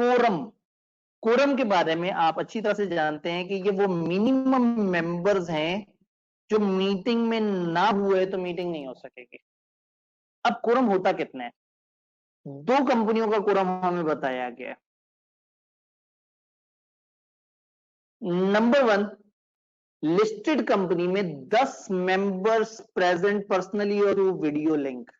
Quorum, quorum के बारे में आप अच्छी तरह से जानते हैं कि ये वो मिनिमम मेंबर्स हैं जो मीटिंग में ना हुए तो मीटिंग नहीं हो सकेगी। अब कोरम होता कितना है? दो कंपनियों का कोरम हमें बताया गया है। नंबर 1, लिस्टेड कंपनी में 10 मेंबर्स प्रेजेंट पर्सनली और वीडियो लिंक।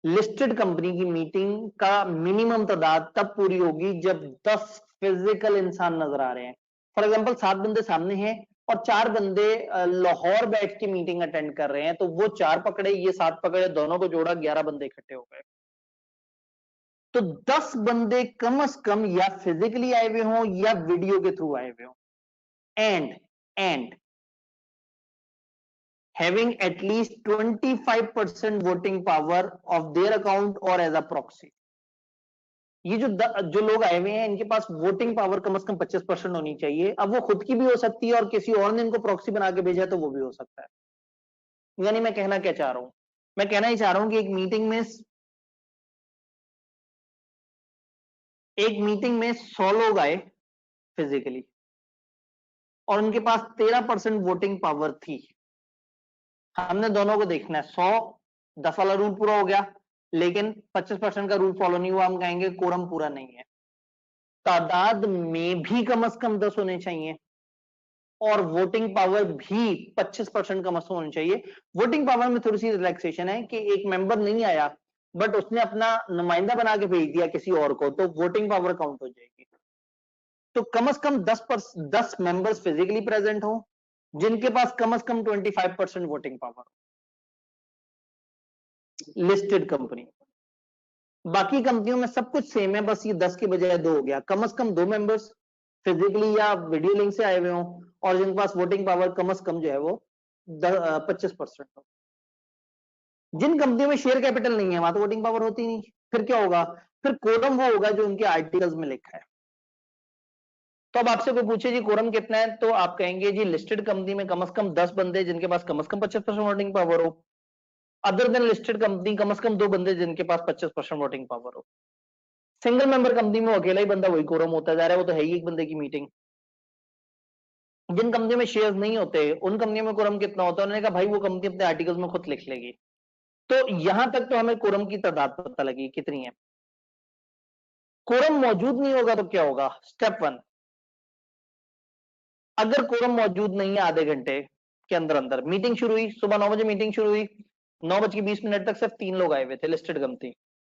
लिस्टेड कंपनी की मीटिंग का मिनिमम तादाद तब पूरी होगी जब 10 फिजिकल इंसान नजर आ रहे हैं। फॉर एग्जांपल 7 बंदे सामने हैं और 4 बंदे लाहौर बैठ के मीटिंग अटेंड कर रहे हैं, तो वो 4 पकड़े, ये 7 पकड़े, दोनों को जोड़ा, 11 बंदे इकट्ठे हो गए। तो 10 बंदे कम से कम या फिजिकली आए हुए हों या वीडियो के थ्रू आए हुए हों, and having at least 25% voting power of their account or as a proxy। ये जो लोग आए हुए हैं इनके पास वोटिंग पावर कम से कम 25% होनी चाहिए। अब वो खुद की भी हो सकती है और किसी और ने इनको प्रॉक्सी बना के भेजा तो वो भी हो सकता है। यानी मैं कहना क्या चाह रहा हूं, मैं कहना ही चाह रहा हूं कि एक मीटिंग में 100 लोग आए फिजिकली और उनके पास 13% वोटिंग पावर थी। हमने दोनों को देखना है, 100-10 वाला रूल पूरा हो गया, लेकिन 25% का रूल फॉलो नहीं हुआ, हम कहेंगे कोरम पूरा नहीं है। तादाद में भी कम से कम 10 होने चाहिए और वोटिंग पावर भी 25% कम से कम होनी चाहिए। वोटिंग पावर में थोड़ी सी रिलैक्सेशन है कि एक मेंबर नहीं आया बट उसने अपना नुमाइंदा बना के भेज दिया किसी और को, तो वोटिंग पावर काउंट हो जाएगी। तो कम से कम 10 मेंबर्स फिजिकली प्रेजेंट हो जिनके पास कम से कम 25% वोटिंग पावर। लिस्टेड कंपनी, बाकी कंपनियों में सब कुछ सेम है, बस ये 10 के बजाय 2 हो गया। कम से कम 2 मेंबर्स फिजिकली या वीडियो लिंक से आए हुए हों और जिनके पास वोटिंग पावर कम से कम जो है वो 25% हो। जिन कंपनियों में शेयर कैपिटल नहीं है वहां तो वोटिंग पावर होती नहीं, फिर क्या होगा? फिर कोरम वो होगा जो उनके आर्टिकल्स में लिखा है। तो अब आपसे कोई पूछे जी कोरम कितना है, तो आप कहेंगे जी लिस्टेड कंपनी में कम से कम 10 बंदे जिनके पास कम से कम 25% वोटिंग पावर हो। अदर देन लिस्टेड कंपनी कम से कम 2 बंदे जिनके पास 25% वोटिंग पावर हो। सिंगल मेंबर कंपनी में अकेला ही बंदा वही कोरम होता जा रहा है, वो तो है ही एक बंदे की मीटिंग। जिन कंपनियों में शेयर्स नहीं होते उन कंपनियों में कोरम कितना होता है? उन्होंने कहा भाई वो कंपनी अपने आर्टिकल्स में खुद लिख लेगी। तो यहां तक तो हमें कोरम की तादाद पता लगी कितनी है। कोरम मौजूद नहीं होगा तो क्या होगा? स्टेप 1, अगर कोरम मौजूद नहीं है आधे घंटे के अंदर अंदर मीटिंग शुरू हुई, सुबह 9 बजे मीटिंग शुरू हुई, 9:20 तक सिर्फ 3 लोग आए हुए थे लिस्टेड कंपनी,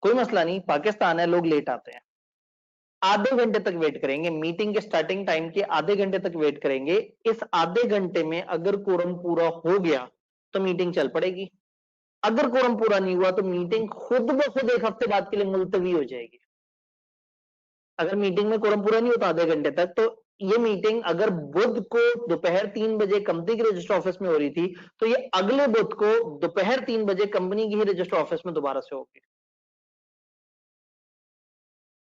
कोई मसला नहीं, पाकिस्तान है, लोग लेट आते हैं। आधे घंटे तक वेट करेंगे, मीटिंग के स्टार्टिंग टाइम के आधे घंटे तक वेट करेंगे। इस आधे घंटे में अगर कोरम पूरा हो गया तो मीटिंग चल पड़ेगी। अगर कोरम पूरा नहीं हुआ तो मीटिंग खुद ब खुद 1 हफ्ते बाद के लिए मुलतवी हो जाएगी। अगर मीटिंग में कोरम पूरा नहीं होता आधे घंटे तक, तो ये मीटिंग अगर बुध को दोपहर 3 बजे कंपनी के रजिस्टर ऑफिस में हो रही थी तो ये अगले बुध को दोपहर 3 बजे कंपनी की ही रजिस्टर ऑफिस में दोबारा से होगी।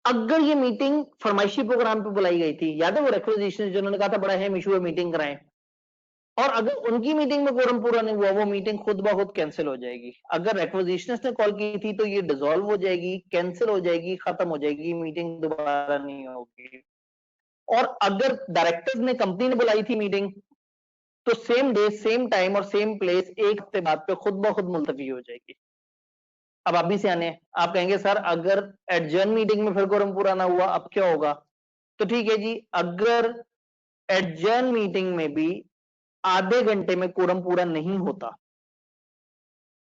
अगर ये मीटिंग फरमाइशी प्रोग्राम पे बुलाई गई थी, याद है वो रिक्वेजिशन जिन्होंने कहा था बड़ा है इशू है मीटिंग कराएं, और अगर उनकी मीटिंग में कोरम पूरा नहीं हुआ वो मीटिंग खुद ब खुद कैंसिल हो जाएगी। अगर रिक्वेजिशनिस्ट ने कॉल की थी तो ये डिसॉल्व हो जाएगी, कैंसिल हो जाएगी, खत्म हो जाएगी, मीटिंग दोबारा नहीं होगी। और अगर डायरेक्टर्स ने कंपनी ने बुलाई थी मीटिंग तो सेम डे सेम टाइम और सेम प्लेस 1 हफ्ते बाद पे खुद ब खुद मुलतवी हो जाएगी। अब आप भी सियाने हैं, आप कहेंगे सर अगर एडजर्न मीटिंग में फिर कोरम पूरा ना हुआ अब क्या होगा? तो ठीक है जी, अगर एडजर्न मीटिंग में भी आधे घंटे में कोरम पूरा नहीं होता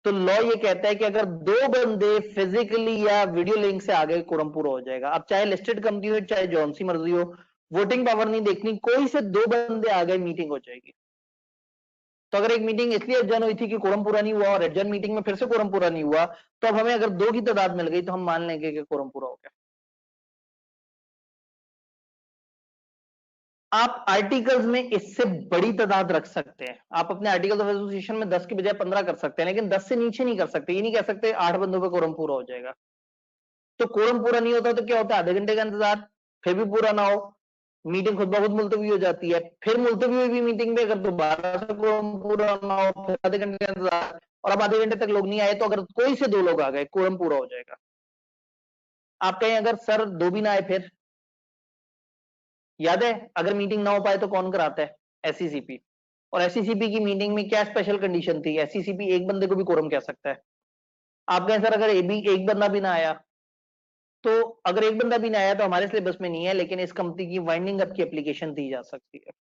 तो लॉ ये कहता है कि अगर 2 बंदे फिजिकली या वीडियो लिंक से आगे कोरम पूरा हो जाएगा। अब चाहे लिस्टेड कंपनी हो चाहे जौन सी मर्जी हो, वोटिंग पावर नहीं देखनी, कोई से 2 बंदे आ गए मीटिंग हो जाएगी। तो अगर एक मीटिंग इसलिए एडजर्न हुई थी कि कोरम पूरा नहीं हुआ और एडजर्न मीटिंग में फिर से कोरम पूरा नहीं हुआ, तो अब हमें अगर 2 की तादाद मिल गई तो हम मान लेंगे कि कोरम पूरा हो गया। आप आर्टिकल्स में इससे बड़ी तादाद रख सकते हैं। आप अपने आर्टिकल्स ऑफ एसोसिएशन में 10 के बजाय 15 कर सकते हैं, लेकिन 10 से नीचे नहीं कर सकते। ये नहीं कह सकते 8 बंदों पे कोरम पूरा हो जाएगा। तो कोरम पूरा नहीं होता तो क्या होता है? आधे घंटे का इंतजार, फिर भी पूरा ना हो, मीटिंग खुद ब खुद मुलतवी हो जाती है। फिर मुलतवी हुई भी मीटिंग में अगर दोबारा से कोरम पूरा ना हो, फिर आधे घंटे का इंतजार, और अब आधे घंटे तक लोग नहीं आए तो अगर कोई से 2 लोग आ गए कोरम पूरा हो जाएगा। आप कहें अगर सर 2 भी ना आए फिर? याद है अगर मीटिंग ना हो पाए तो कौन कराता है? एससीसीपी। और एससीसीपी की मीटिंग में क्या स्पेशल कंडीशन थी? एससीसीपी एक बंदे को भी कोरम कह सकता है। आप कहें सर अगर एक बंदा भी ना आया, तो अगर एक बंदा भी ना आया तो हमारे सिलेबस में नहीं है, लेकिन इस कंपनी की वाइंडिंग अप की एप्लीकेशन दी जा सकती है।